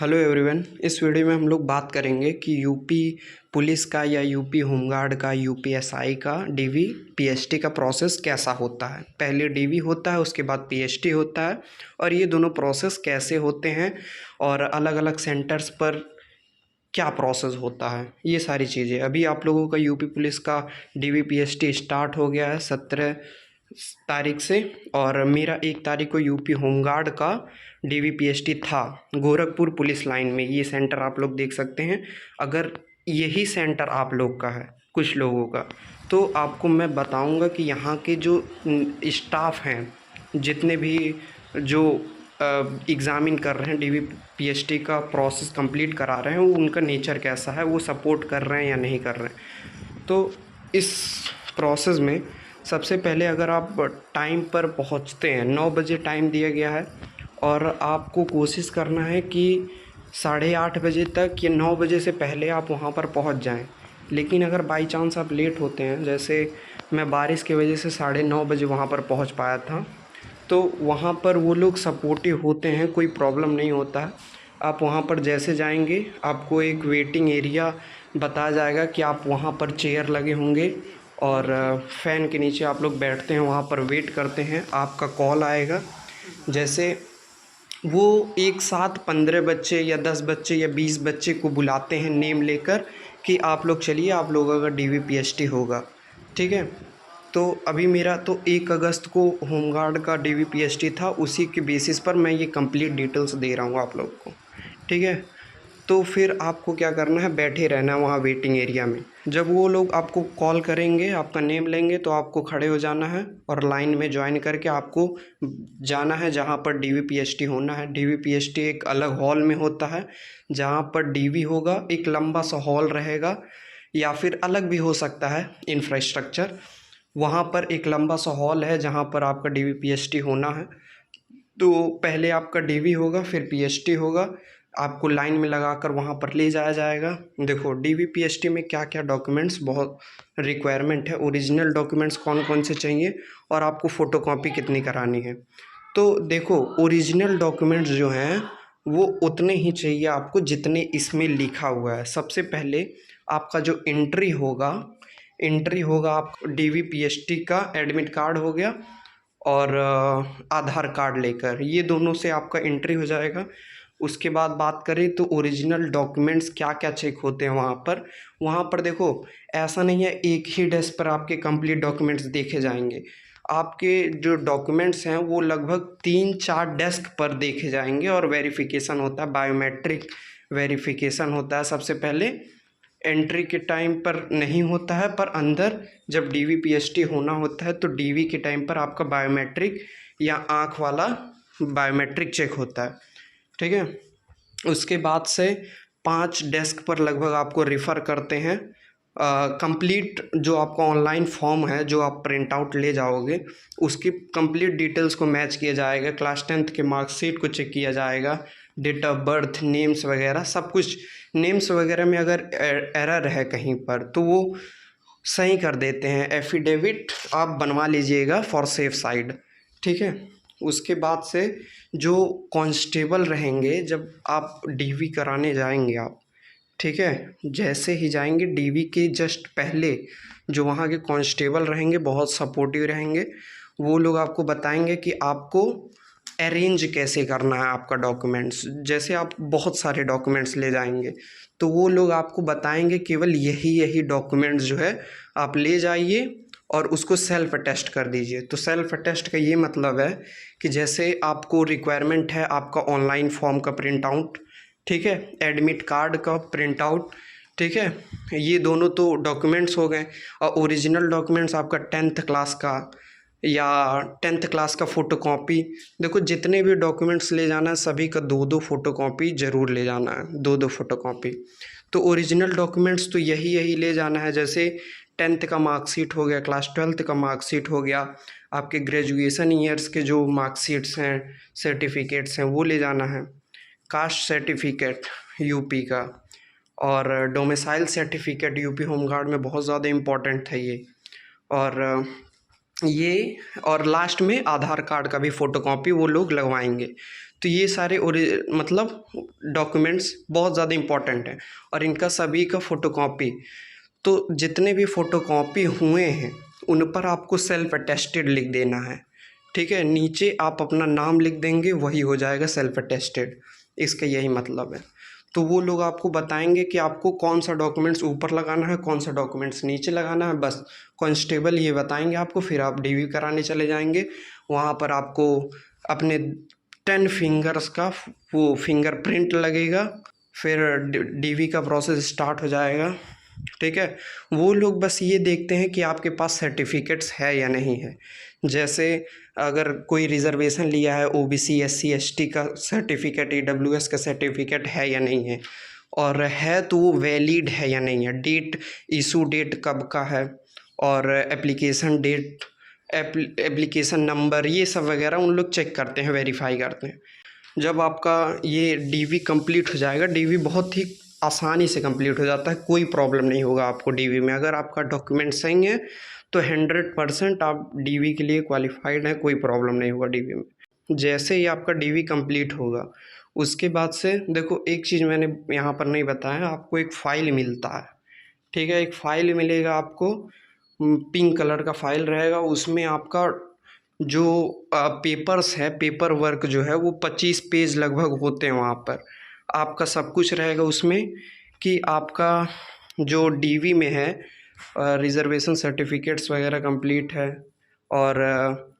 Hello everyone. इस video में हम लोग बात करेंगे कि यूपी पुलिस का या यूपी होमगार्ड का यूपीएसआई का डीवी पीएसटी का प्रोसेस कैसा होता है। पहले डीवी होता है, उसके बाद पीएसटी होता है, और ये दोनों प्रोसेस कैसे होते हैं और अलग अलग सेंटर्स पर क्या प्रोसेस होता है, ये सारी चीज़ें। अभी आप लोगों का यूपी पुलिस का डीवी पीएसटी स्टार्ट हो गया है 17 तारीख से, और मेरा 1 तारीख को यूपी होमगार्ड का डीवी पीएसटी था गोरखपुर पुलिस लाइन में। ये सेंटर आप लोग देख सकते हैं। अगर यही सेंटर आप लोग का है, कुछ लोगों का, तो आपको मैं बताऊंगा कि यहाँ के जो स्टाफ हैं, जितने भी जो एग्ज़ामिन कर रहे हैं, डीवी पीएसटी का प्रोसेस कंप्लीट करा रहे हैं, वो उनका नेचर कैसा है, वो सपोर्ट कर रहे हैं या नहीं कर रहे हैं। तो इस प्रोसेस में सबसे पहले अगर आप टाइम पर पहुंचते हैं, 9 बजे टाइम दिया गया है, और आपको कोशिश करना है कि 8:30 बजे तक या 9 बजे से पहले आप वहां पर पहुंच जाएं। लेकिन अगर बाई चांस आप लेट होते हैं, जैसे मैं बारिश की वजह से 9:30 बजे वहां पर पहुंच पाया था, तो वहाँ पर वो लोग सपोर्टिव होते हैं, कोई प्रॉब्लम नहीं होता है। आप वहाँ पर जैसे जाएंगे, आपको एक वेटिंग एरिया बताया जाएगा कि आप वहाँ पर चेयर लगे होंगे और फ़ैन के नीचे आप लोग बैठते हैं, वहाँ पर वेट करते हैं, आपका कॉल आएगा। जैसे वो एक साथ 15 बच्चे या 10 बच्चे या 20 बच्चे को बुलाते हैं नेम लेकर कि आप लोग चलिए, आप लोगों का डीवी पीएसटी होगा, ठीक है। तो अभी मेरा तो 1 अगस्त को होमगार्ड का डीवी पीएसटी था, उसी के बेसिस पर मैं ये कंप्लीट डिटेल्स दे रहा हूँ आप लोग को, ठीक है। तो फिर आपको क्या करना है, बैठे रहना है वहाँ वेटिंग एरिया में। जब वो लोग आपको कॉल करेंगे, आपका नेम लेंगे, तो आपको खड़े हो जाना है और लाइन में ज्वाइन करके आपको जाना है जहाँ पर डीवी पीएसटी होना है। डीवी पीएसटी एक अलग हॉल में होता है, जहाँ पर डीवी होगा। एक लंबा सा हॉल रहेगा, या फिर अलग भी हो सकता है इंफ्रास्ट्रक्चर। वहाँ पर एक लंबा सा हॉल है जहाँ पर आपका डीवी पीएसटी होना है। तो पहले आपका डीवी होगा, फिर पीएसटी होगा। आपको लाइन में लगाकर वहाँ पर ले जाया जाएगा। देखो, डीवी पीएसटी में क्या क्या डॉक्यूमेंट्स बहुत रिक्वायरमेंट है, ओरिजिनल डॉक्यूमेंट्स कौन कौन से चाहिए, और आपको फ़ोटोकॉपी कितनी करानी है। तो देखो, ओरिजिनल डॉक्यूमेंट्स जो हैं वो उतने ही चाहिए आपको जितने इसमें लिखा हुआ है। सबसे पहले आपका जो एंट्री होगा आप डीवी पीएसटी का एडमिट कार्ड हो गया और आधार कार्ड लेकर, ये दोनों से आपका एंट्री हो जाएगा। उसके बाद बात करें तो ओरिजिनल डॉक्यूमेंट्स क्या क्या चेक होते हैं वहाँ पर देखो, ऐसा नहीं है एक ही डेस्क पर आपके कंप्लीट डॉक्यूमेंट्स देखे जाएंगे। आपके जो डॉक्यूमेंट्स हैं वो लगभग 3-4 डेस्क पर देखे जाएंगे, और वेरिफिकेशन होता है, बायोमेट्रिक वेरिफिकेशन होता है। सबसे पहले एंट्री के टाइम पर नहीं होता है, पर अंदर जब डीवी पीएसटी होना होता है तो डीवी के टाइम पर आपका बायोमेट्रिक या आँख वाला बायोमेट्रिक चेक होता है, ठीक है। उसके बाद से 5 डेस्क पर लगभग आपको रिफ़र करते हैं। कंप्लीट जो आपका ऑनलाइन फॉर्म है, जो आप प्रिंट आउट ले जाओगे, उसकी कंप्लीट डिटेल्स को मैच किया जाएगा। क्लास 10th के मार्कशीट को चेक किया जाएगा, डेट ऑफ बर्थ, नेम्स वगैरह सब कुछ। नेम्स वगैरह में अगर एरर है कहीं पर तो वो सही कर देते हैं। एफिडेविट आप बनवा लीजिएगा फॉर सेफ साइड, ठीक है। उसके बाद से जो कांस्टेबल रहेंगे, जब आप डीवी कराने जाएंगे आप, ठीक है, जैसे ही जाएंगे डीवी के जस्ट पहले जो वहाँ के कांस्टेबल रहेंगे बहुत सपोर्टिव रहेंगे। वो लोग आपको बताएंगे कि आपको अरेंज कैसे करना है आपका डॉक्यूमेंट्स। जैसे आप बहुत सारे डॉक्यूमेंट्स ले जाएंगे तो वो लोग आपको बताएंगे केवल यही डॉक्यूमेंट्स जो है आप ले जाइए और उसको सेल्फ अटेस्ट कर दीजिए। तो सेल्फ अटेस्ट का ये मतलब है कि जैसे आपको रिक्वायरमेंट है आपका ऑनलाइन फॉर्म का प्रिंट आउट, ठीक है, एडमिट कार्ड का प्रिंट आउट, ठीक है, ये दोनों तो डॉक्यूमेंट्स हो गए। और ओरिजिनल डॉक्यूमेंट्स आपका 10th क्लास का या 10th क्लास का फ़ोटोकॉपी। देखो, जितने भी डॉक्यूमेंट्स ले जाना है सभी का 2-2 फ़ोटोकॉपी ज़रूर ले जाना है, 2-2 फ़ोटोकॉपी। तो ओरिजिनल डॉक्यूमेंट्स तो यही ले जाना है। जैसे 10th का मार्कशीट हो गया, क्लास 12th का मार्कशीट हो गया, आपके ग्रेजुएशन ईयर्स के जो मार्कशीट्स हैं, सर्टिफिकेट्स हैं, वो ले जाना है। कास्ट सर्टिफिकेट यूपी का, और डोमिसाइल सर्टिफिकेट यूपी होमगार्ड में बहुत ज़्यादा इम्पोर्टेंट है ये। और लास्ट में आधार कार्ड का भी फ़ोटोकॉपी वो लोग लगवाएंगे। तो ये सारे मतलब डॉक्यूमेंट्स बहुत ज़्यादा इम्पोर्टेंट हैं और इनका सभी का फ़ोटोकॉपी, तो जितने भी फ़ोटोकॉपी हुए हैं उन पर आपको सेल्फ अटेस्टेड लिख देना है। ठीक है, नीचे आप अपना नाम लिख देंगे, वही हो जाएगा सेल्फ अटेस्टेड, इसका यही मतलब है। तो वो लोग आपको बताएंगे कि आपको कौन सा डॉक्यूमेंट्स ऊपर लगाना है, कौन सा डॉक्यूमेंट्स नीचे लगाना है, बस कांस्टेबल ये बताएंगे आपको। फिर आप डीवी कराने चले जाएंगे, वहाँ पर आपको अपने 10 फिंगर्स का वो फिंगरप्रिंट लगेगा, फिर डीवी का प्रोसेस स्टार्ट हो जाएगा। ठीक है, वो लोग बस ये देखते हैं कि आपके पास सर्टिफिकेट्स है या नहीं है। जैसे अगर कोई रिजर्वेशन लिया है, ओबीसी एससी एसटी का सर्टिफिकेट, ईडब्ल्यूएस का सर्टिफिकेट है या नहीं है, और है तो वो वैलिड है या नहीं है, डेट इशू डेट कब का है, और एप्लीकेशन डेट, एप्लीकेशन नंबर, ये सब वगैरह उन लोग चेक करते हैं, वेरीफाई करते हैं। जब आपका ये डीवी कंप्लीट हो जाएगा, डीवी बहुत ही आसानी से कंप्लीट हो जाता है, कोई प्रॉब्लम नहीं होगा आपको डीवी में। अगर आपका डॉक्यूमेंट सही है तो 100% आप डीवी के लिए क्वालिफाइड हैं, कोई प्रॉब्लम नहीं होगा डीवी में। जैसे ही आपका डीवी कंप्लीट होगा उसके बाद से देखो, एक चीज़ मैंने यहाँ पर नहीं बताया, आपको एक फ़ाइल मिलता है। ठीक है, एक फ़ाइल मिलेगा आपको, पिंक कलर का फाइल रहेगा, उसमें आपका जो पेपर्स है, पेपर वर्क जो है वो 25 पेज लगभग होते हैं। वहाँ पर आपका सब कुछ रहेगा उसमें, कि आपका जो डीवी में है रिज़र्वेशन सर्टिफिकेट्स वगैरह कंप्लीट है, और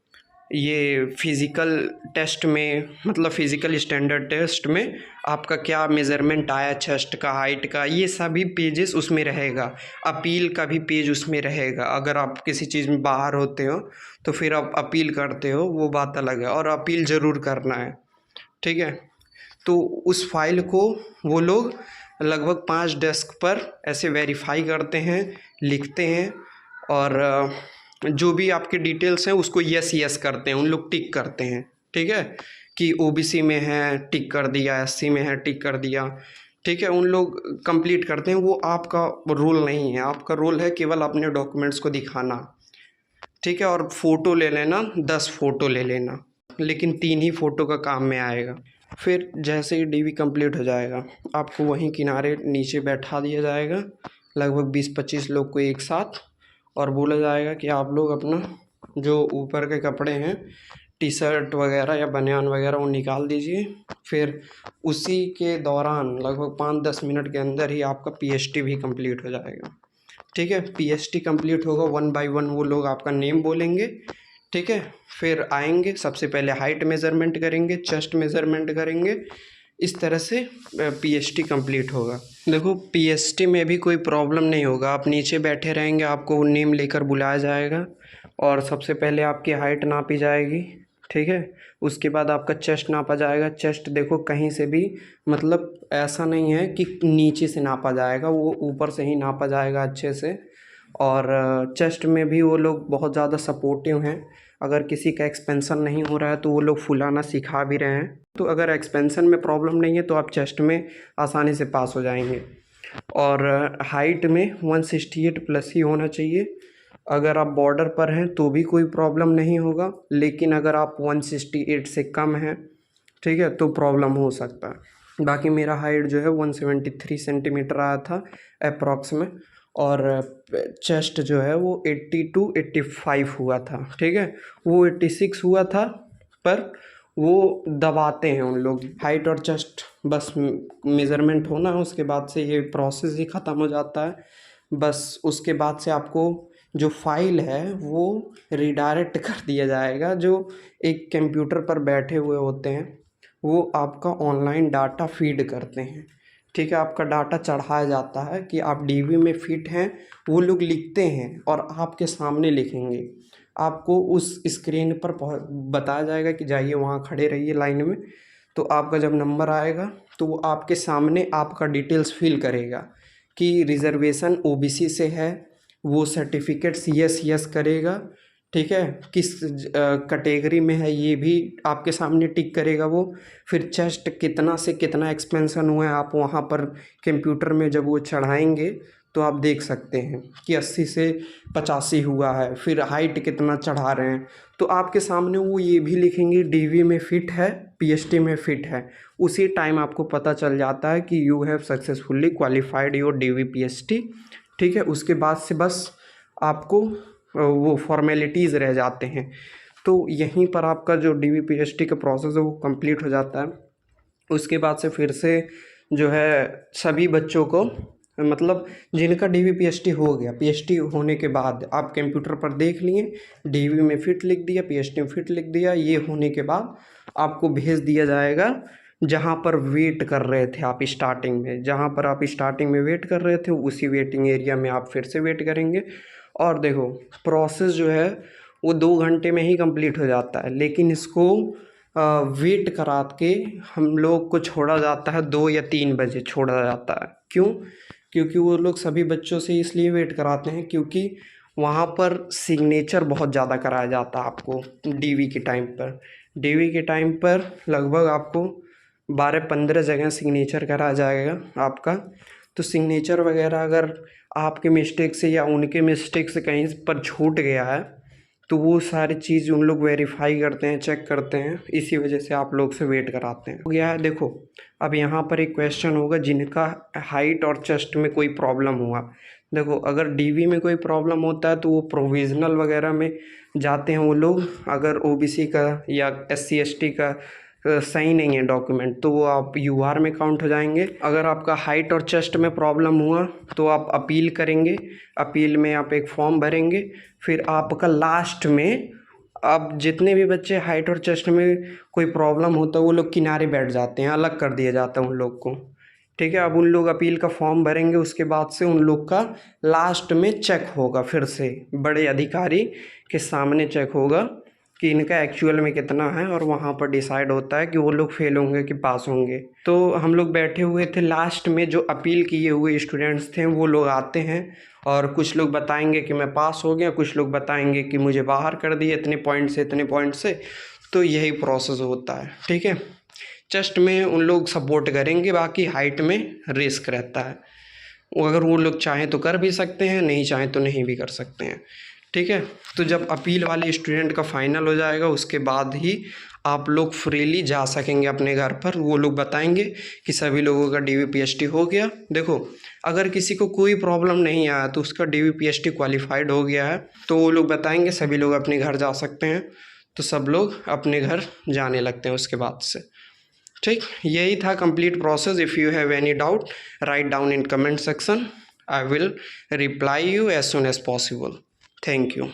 ये फिज़िकल टेस्ट में, मतलब फिज़िकल स्टैंडर्ड टेस्ट में आपका क्या मेज़रमेंट आया, चेस्ट का, हाइट का, ये सभी पेजेस उसमें रहेगा। अपील का भी पेज उसमें रहेगा। अगर आप किसी चीज़ में बाहर होते हो तो फिर आप अपील करते हो, वो बात अलग है, और अपील ज़रूर करना है। ठीक है, तो उस फाइल को वो लोग लगभग 5 डेस्क पर ऐसे वेरीफाई करते हैं, लिखते हैं, और जो भी आपके डिटेल्स हैं उसको यस यस करते हैं, उन लोग टिक करते हैं। ठीक है, कि ओबीसी में है टिक कर दिया, एससी में है टिक कर दिया। ठीक है, उन लोग कंप्लीट करते हैं, वो आपका रोल नहीं है। आपका रोल है केवल अपने डॉक्यूमेंट्स को दिखाना। ठीक है, और फ़ोटो ले लेना, 10 फ़ोटो ले लेना, लेकिन 3 ही फ़ोटो का काम में आएगा। फिर जैसे ही डीवी कंप्लीट हो जाएगा, आपको वहीं किनारे नीचे बैठा दिया जाएगा, लगभग 20-25 लोग को एक साथ, और बोला जाएगा कि आप लोग अपना जो ऊपर के कपड़े हैं, टी शर्ट वगैरह या बनियान वगैरह, वो निकाल दीजिए। फिर उसी के दौरान लगभग 5-10 मिनट के अंदर ही आपका पीएसटी भी कंप्लीट हो जाएगा। ठीक है, पीएसटी कंप्लीट होगा, 1 बाय 1 वो लोग आपका नेम बोलेंगे। ठीक है, फिर आएंगे, सबसे पहले हाइट मेज़रमेंट करेंगे, चेस्ट मेज़रमेंट करेंगे, इस तरह से पीएसटी कंप्लीट होगा। देखो, पीएसटी में भी कोई प्रॉब्लम नहीं होगा, आप नीचे बैठे रहेंगे, आपको नेम लेकर बुलाया जाएगा, और सबसे पहले आपकी हाइट नापी जाएगी। ठीक है, उसके बाद आपका चेस्ट नापा जाएगा। चेस्ट देखो, कहीं से भी, मतलब ऐसा नहीं है कि नीचे से नापा जाएगा, वो ऊपर से ही नापा जाएगा अच्छे से। और चेस्ट में भी वो लोग बहुत ज़्यादा सपोर्टिव हैं। अगर किसी का एक्सपेंसन नहीं हो रहा है तो वो लोग फुलाना सिखा भी रहे हैं। तो अगर एक्सपेंसन में प्रॉब्लम नहीं है तो आप चेस्ट में आसानी से पास हो जाएंगे। और हाइट में 168 प्लस ही होना चाहिए। अगर आप बॉर्डर पर हैं तो भी कोई प्रॉब्लम नहीं होगा, लेकिन अगर आप 168 से कम हैं, ठीक है, तो प्रॉब्लम हो सकता है। बाकी मेरा हाइट जो है 173 सेंटीमीटर आया था अप्रॉक्स में, और चेस्ट जो है वो 82-85 हुआ था। ठीक है, वो 86 हुआ था, पर वो दबाते हैं उन लोग। हाइट और चेस्ट बस मेज़रमेंट होना है, उसके बाद से ये प्रोसेस ही ख़त्म हो जाता है। बस उसके बाद से आपको जो फाइल है वो रिडायरेक्ट कर दिया जाएगा। जो एक कंप्यूटर पर बैठे हुए होते हैं वो आपका ऑनलाइन डाटा फीड करते हैं। ठीक है, आपका डाटा चढ़ाया जाता है कि आप डीवी में फिट हैं, वो लोग लिखते हैं और आपके सामने लिखेंगे। आपको उस स्क्रीन पर बताया जाएगा कि जाइए वहाँ खड़े रहिए लाइन में। तो आपका जब नंबर आएगा तो वो आपके सामने आपका डिटेल्स फिल करेगा कि रिज़र्वेशन ओबीसी से है, वो सर्टिफिकेट्स यस यस करेगा। ठीक है, किस कैटेगरी में है ये भी आपके सामने टिक करेगा वो। फिर चेस्ट कितना से कितना एक्सपेंसन हुआ है आप वहाँ पर कंप्यूटर में जब वो चढ़ाएंगे तो आप देख सकते हैं कि 80 से 85 हुआ है, फिर हाइट कितना चढ़ा रहे हैं, तो आपके सामने वो ये भी लिखेंगे डीवी में फिट है, पीएचटी में फिट है। उसी टाइम आपको पता चल जाता है कि you have successfully qualified your DV PHT. ठीक है, उसके बाद से बस आपको वो फॉर्मेलिटीज़ रह जाते हैं। तो यहीं पर आपका जो डीवी पीएचटी का प्रोसेस है वो कंप्लीट हो जाता है। उसके बाद से फिर से जो है सभी बच्चों को, मतलब जिनका डीवी पीएचटी हो गया, पीएचटी होने के बाद आप कंप्यूटर पर देख लिए, डीवी में फिट लिख दिया, पीएचटी में फिट लिख दिया, ये होने के बाद आपको भेज दिया जाएगा जहाँ पर वेट कर रहे थे आप स्टार्टिंग में, जहाँ पर आप स्टार्टिंग में वेट कर रहे थे उसी वेटिंग एरिया में आप फिर से वेट करेंगे। और देखो प्रोसेस जो है वो 2 घंटे में ही कंप्लीट हो जाता है, लेकिन इसको वेट करा के हम लोग को छोड़ा जाता है 2 या 3 बजे छोड़ा जाता है। क्यों? क्योंकि वो लोग सभी बच्चों से इसलिए वेट कराते हैं क्योंकि वहाँ पर सिग्नेचर बहुत ज़्यादा कराया जाता है आपको डीवी के टाइम पर। डीवी के टाइम पर लगभग आपको 12-15 जगह सिग्नेचर कराया जाएगा आपका। तो सिग्नेचर वगैरह अगर आपके मिस्टेक से या उनके मिस्टेक से कहीं पर छूट गया है तो वो सारी चीज़ उन लोग वेरीफाई करते हैं, चेक करते हैं, इसी वजह से आप लोग से वेट कराते हैं। हो गया है। देखो अब यहाँ पर एक क्वेश्चन होगा जिनका हाइट और चेस्ट में कोई प्रॉब्लम हुआ। देखो अगर डीवी में कोई प्रॉब्लम होता है तो वो प्रोविज़नल वगैरह में जाते हैं वो लोग। अगर ओबीसी का या एससी एसटी का सही नहीं है डॉक्यूमेंट तो वो आप यूआर में काउंट हो जाएंगे। अगर आपका हाइट और चेस्ट में प्रॉब्लम हुआ तो आप अपील करेंगे, अपील में आप एक फॉर्म भरेंगे, फिर आपका लास्ट में, अब जितने भी बच्चे हाइट और चेस्ट में कोई प्रॉब्लम होता है वो लोग किनारे बैठ जाते हैं, अलग कर दिया जाता है उन लोग को। ठीक है, अब उन लोग अपील का फॉर्म भरेंगे, उसके बाद से उन लोग का लास्ट में चेक होगा, फिर से बड़े अधिकारी के सामने चेक होगा कि इनका एक्चुअल में कितना है, और वहाँ पर डिसाइड होता है कि वो लोग फेल होंगे कि पास होंगे। तो हम लोग बैठे हुए थे, लास्ट में जो अपील किए हुए स्टूडेंट्स थे वो लोग आते हैं और कुछ लोग बताएंगे कि मैं पास हो गया, कुछ लोग बताएंगे कि मुझे बाहर कर दिए इतने पॉइंट से इतने पॉइंट से। तो यही प्रोसेस होता है। ठीक है, चेस्ट में उन लोग सपोर्ट करेंगे, बाकी हाइट में रिस्क रहता है। वो अगर वो लोग चाहें तो कर भी सकते हैं, नहीं चाहें तो नहीं भी कर सकते हैं। ठीक है, तो जब अपील वाले स्टूडेंट का फाइनल हो जाएगा उसके बाद ही आप लोग फ्रीली जा सकेंगे अपने घर पर। वो लोग बताएंगे कि सभी लोगों का डीवी पीएचटी हो गया। देखो अगर किसी को कोई प्रॉब्लम नहीं आया तो उसका डीवी पीएचटी क्वालिफाइड हो गया है, तो वो लोग बताएंगे सभी लोग अपने घर जा सकते हैं। तो सब लोग अपने घर जाने लगते हैं उसके बाद से। ठीक, यही था complete process. If you have any doubt write down in comment section, I will reply you as soon as possible. Thank you.